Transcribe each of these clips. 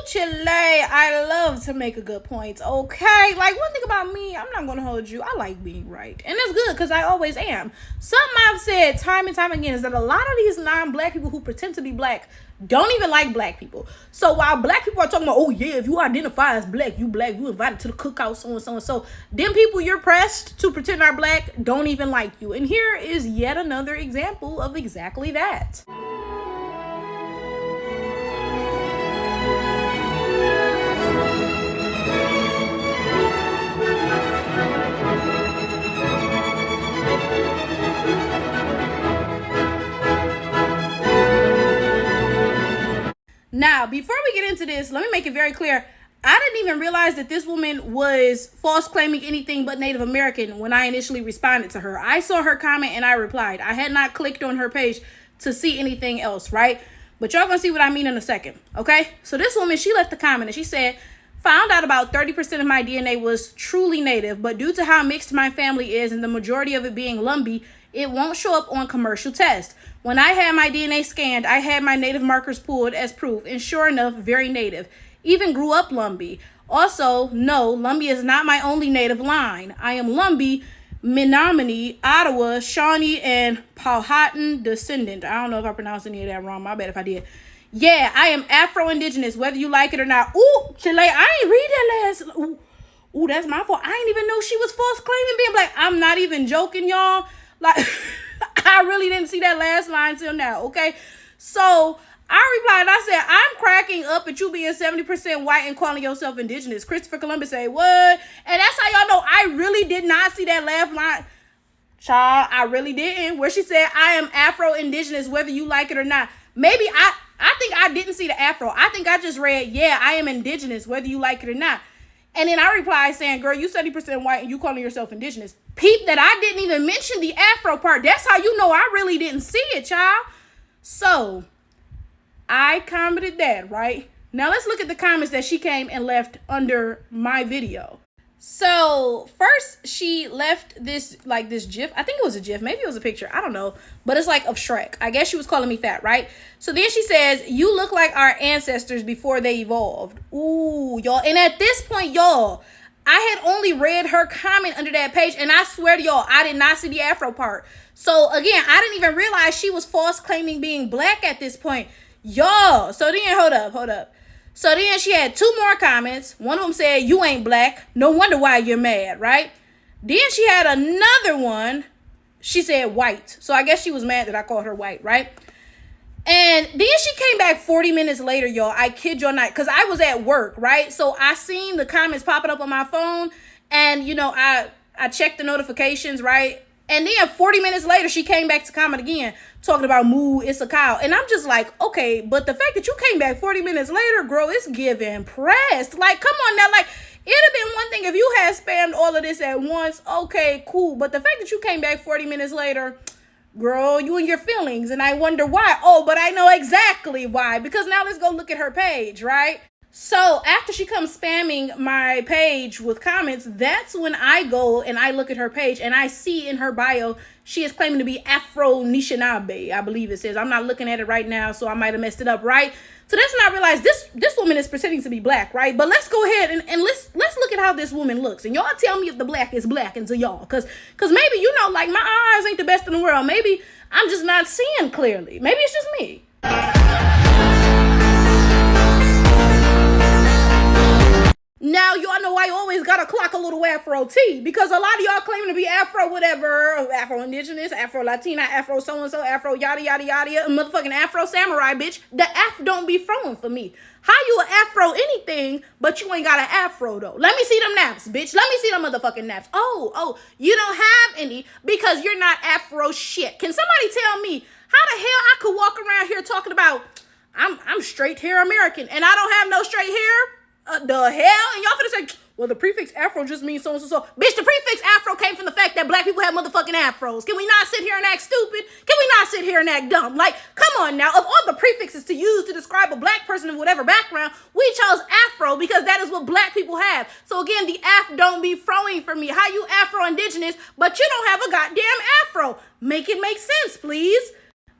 Chile, I love to make a good point, okay? Like, one thing about me, I'm not gonna hold you. I like being right. And that's good, because I always am. Something I've said time and time again is that a lot of these non-black people who pretend to be black don't even like black people. So while black people are talking about, oh yeah, if you identify as black, you invited to the cookout, so and so and so. Them people you're pressed to pretend are black don't even like you. And here is yet another example of exactly that. Now, before we get into this, let me make it very clear. I didn't even realize that this woman was false claiming anything but Native American when I initially responded to her. I saw her comment and I replied. I had not clicked on her page to see anything else, right? But y'all gonna see what I mean in a second, okay? So this woman, she left a comment and she said, found out about 30% of my DNA was truly Native, but due to how mixed my family is and the majority of it being Lumbee, it won't show up on commercial tests. When I had my DNA scanned, I had my Native markers pulled as proof, and sure enough, very Native. Even grew up Lumbee. Also, no, Lumbee is not my only Native line. I am Lumbee, Menominee, Ottawa, Shawnee, and Powhatan descendant. I don't know if I pronounced any of that wrong. My bad if I did. Yeah, I am Afro-indigenous, whether you like it or not. Ooh, Chile, I ain't read that last. Ooh, that's my fault. I didn't even know she was false claiming being black. I'm not even joking, y'all. Like, I really didn't see that last line till now, okay? So I replied, I said, I'm cracking up at you being 70% white and calling yourself indigenous. Christopher Columbus say, what? And that's how y'all know I really did not see that last line. Child, I really didn't. Where she said, I am Afro-indigenous, whether you like it or not. Maybe I think I didn't see the Afro. I think I just read, yeah, I am indigenous, whether you like it or not. And then I replied saying, girl, you 70% white and you calling yourself indigenous. Peep that I didn't even mention the Afro part. That's how you know I really didn't see it, child. So I commented that, right? Now let's look at the comments that she came and left under my video. So first she left this GIF. I think it was a GIF. Maybe it was a picture. I don't know. But it's like of Shrek. I guess she was calling me fat, right? So then she says, you look like our ancestors before they evolved. Ooh, y'all. And at this point, y'all, I had only read her comment under that page. And I swear to y'all, I did not see the Afro part. So again, I didn't even realize she was false claiming being black at this point. Y'all. So then, hold up. So then she had two more comments. One of them said, you ain't black. No wonder why you're mad, right? Then she had another one. She said white. So I guess she was mad that I called her white, right? And then she came back 40 minutes later, y'all. I kid y'all not. Because I was at work, right? So I seen the comments popping up on my phone. And, you know, I checked the notifications, right? And then 40 minutes later, she came back to comment again, talking about moo, it's a cow. And I'm just like, okay, but the fact that you came back 40 minutes later, girl, it's giving pressed. Like, come on now. Like, it'd have been one thing if you had spammed all of this at once. Okay, cool. But the fact that you came back 40 minutes later, girl, you and your feelings. And I wonder why. Oh, but I know exactly why. Because now let's go look at her page, right? So after she comes spamming my page with comments, that's when I go and I look at her page and I see in her bio, she is claiming to be Afro-Anishinaabe, I believe it says. I'm not looking at it right now, so I might have messed it up, right? So that's when I realized this woman is pretending to be black, right? But let's go ahead and let's look at how this woman looks. And y'all tell me if the black is black into y'all. Because maybe, you know, like my eyes ain't the best in the world. Maybe I'm just not seeing clearly. Maybe it's just me. Now, y'all know I always gotta clock a little Afro T, because a lot of y'all claiming to be Afro whatever, Afro-indigenous, Afro-Latina, Afro-so-and-so, Afro yada yada yada, motherfucking Afro-samurai, bitch. The F don't be throwing for me. How you an Afro anything, but you ain't got an Afro though? Let me see them naps, bitch. Let me see them motherfucking naps. Oh, you don't have any because you're not Afro shit. Can somebody tell me how the hell I could walk around here talking about I'm straight hair American and I don't have no straight hair? The hell? And y'all finna say, well, the prefix Afro just means so and so. Bitch, the prefix Afro came from the fact that black people have motherfucking Afros. Can we not sit here and act stupid? Can we not sit here and act dumb? Like, come on now. Of all the prefixes to use to describe a black person of whatever background, we chose Afro because that is what black people have. So again, the F don't be throwing for me. How you Afro-indigenous, but you don't have a goddamn Afro? Make it make sense, please.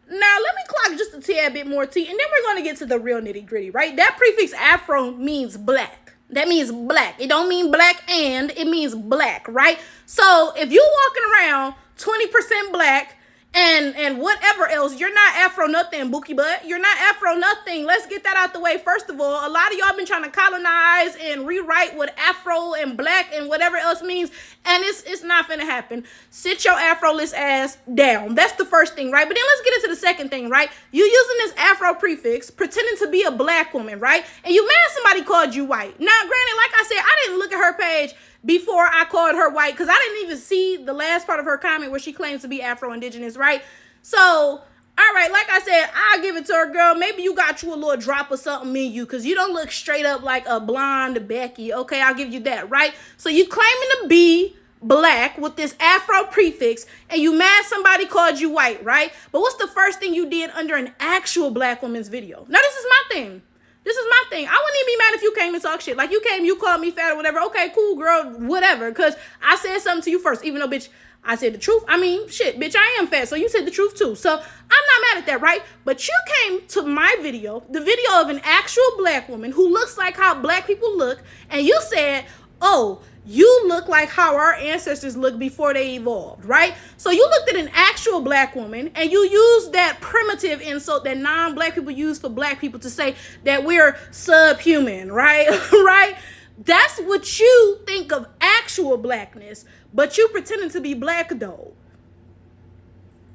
Now, let me clock just a tad bit more T, and then we're going to get to the real nitty gritty, right? That prefix Afro means black. That means black. It don't mean black and, it means black, right? So if you walking around 20% black and whatever else, you're not Afro nothing, Bookie Butt. You're not Afro nothing. Let's get that out the way. First of all, a lot of y'all been trying to colonize and rewrite what Afro and black and whatever else means, and it's not finna happen. Sit your Afro-less ass down. That's the first thing, right? But then let's get into the second thing, right? You using this Afro prefix, pretending to be a black woman, right? And you mad somebody called you white. Now, granted, like I said, I didn't look at her page before I called her white, because I didn't even see the last part of her comment where she claims to be Afro-indigenous, right? So, all right, like I said, I'll give it to her, girl. Maybe you got you a little drop of something in you, because you don't look straight up like a blonde Becky. Okay, I'll give you that, right? So you claiming to be black with this Afro prefix, and you mad somebody called you white, right? But what's the first thing you did under an actual black woman's video? Now, this is my thing. This is my thing. I wouldn't even be mad if you came and talk shit. Like, you came, you called me fat or whatever. Okay, cool, girl, whatever. Because I said something to you first, even though, bitch, I said the truth. I mean, shit, bitch, I am fat, so you said the truth too. So I'm not mad at that, right? But you came to my video, the video of an actual black woman who looks like how black people look, and you said, oh, you look like how our ancestors looked before they evolved, right? So you looked at an actual black woman and you used that primitive insult that non-black people use for black people to say that we're subhuman, right? Right? That's what you think of actual blackness, but you pretending to be black though.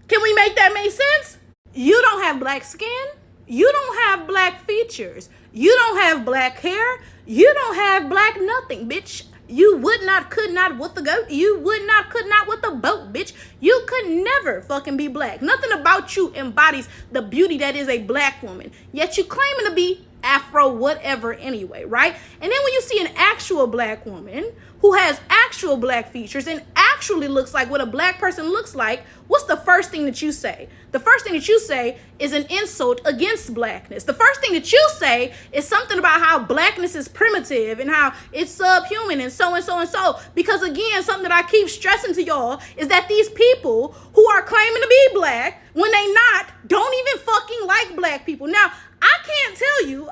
Can we make that make sense? You don't have black skin. You don't have black features. You don't have black hair. You don't have black nothing, bitch. You would not, could not with the goat. You would not, could not with the boat, bitch. You could never fucking be black. Nothing about you embodies the beauty that is a black woman. Yet you claiming to be Afro whatever anyway, right? And then when you see an actual black woman who has actual black features and actually looks like what a black person looks like, what's the first thing that you say? The first thing that you say is an insult against blackness. The first thing that you say is something about how blackness is primitive and how it's subhuman and so and so and so. Because again, something that I keep stressing to y'all is that these people who are claiming to be black, when they not, don't even fucking like black people. Now, I can't tell you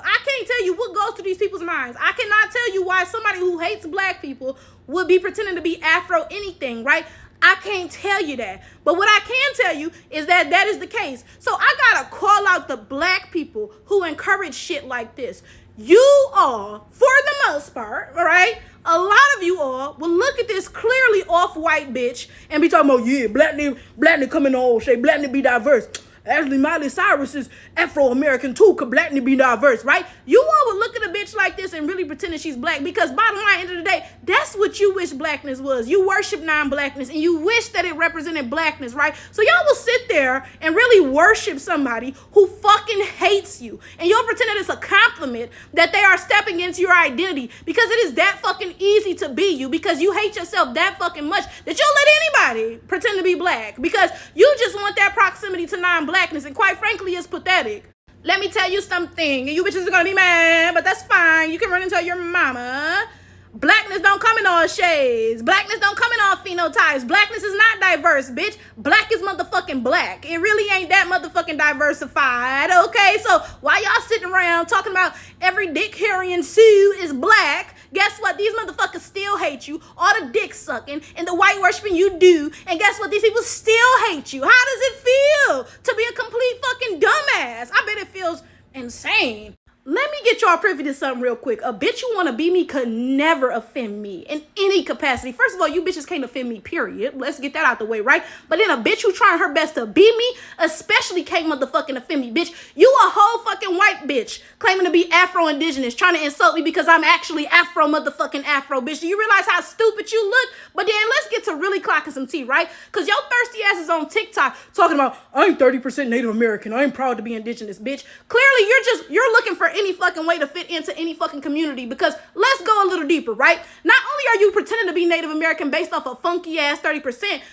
what goes through these people's minds. I cannot tell you why somebody who hates black people would be pretending to be Afro anything, right? I can't tell you that. But what I can tell you is that that is the case. So I gotta call out the black people who encourage shit like this. You all, for the most part, all right, a lot of you all will look at this clearly off-white bitch and be talking about, yeah, blackness coming on, say blackness be diverse. Actually, Miley Cyrus is Afro-American too, could blackness be diverse, right? You all would look at a bitch like this and really pretend that she's black, because bottom line, end of the day, that's what you wish blackness was. You worship non-blackness and you wish that it represented blackness, right? So y'all will sit there and really worship somebody who fucking hates you, and you'll pretend that it's a compliment that they are stepping into your identity, because it is that fucking easy to be you, because you hate yourself that fucking much that you'll let anybody pretend to be black, because you just want that proximity to non-blackness, and quite frankly, it's pathetic. Let me tell you something, and you bitches are gonna be mad, but that's fine. You can run and tell your mama. Blackness don't come in all shades. Blackness don't come in all phenotypes. Blackness is not diverse, bitch. Black is motherfucking black. It really ain't that motherfucking diversified, okay? So while y'all sitting around talking about every dick, Harry, and Sue is black, guess what? These motherfuckers still hate you. All the dick sucking and the white worshiping you do. And guess what? These people still hate you. How does it feel to be a complete fucking dumbass? I bet it feels insane. Let me get y'all privy to something real quick. A bitch who want to be me could never offend me in any capacity. First of all, you bitches can't offend me, period. Let's get that out the way, right? But then a bitch who trying her best to be me especially can't motherfucking offend me, bitch. You a whole fucking white bitch claiming to be Afro-indigenous, trying to insult me because I'm actually Afro, bitch. Do you realize how stupid you look? But then let's get to really clocking some tea, right? Because your thirsty ass is on TikTok talking about, I'm 30% Native American. I'm proud to be indigenous, bitch. Clearly, you're looking for any fucking way to fit into any fucking community, because let's go a little deeper, right? Not only are you pretending to be Native American based off a funky ass 30%,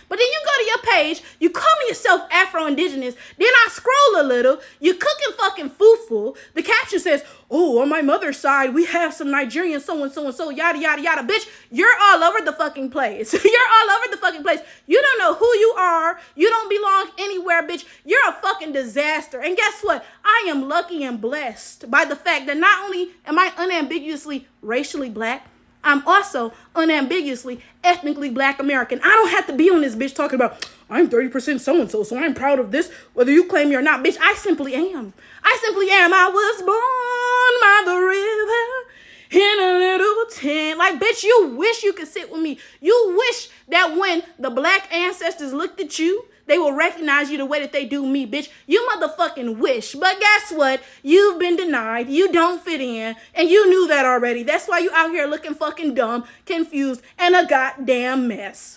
but then you go to your page, you call yourself Afro-indigenous, then I scroll a little, you cooking fucking fufu, the caption says, oh, on my mother's side, we have some Nigerian so and so, yada, yada, yada. Bitch, you're all over the fucking place. You're all over the fucking place. You don't know who you are. You don't belong anywhere, bitch. You're a fucking disaster. And guess what? I am lucky and blessed by the fact that not only am I unambiguously racially black, I'm also unambiguously ethnically black American. I don't have to be on this bitch talking about, I'm 30% so-and-so, so I'm proud of this, whether you claim me or not. Bitch, I simply am. I simply am. I was born by the river in a little tent. Like, bitch, you wish you could sit with me. You wish that when the black ancestors looked at you, they will recognize you the way that they do me, bitch. You motherfucking wish. But guess what? You've been denied. You don't fit in. And you knew that already. That's why you out here looking fucking dumb, confused, and a goddamn mess.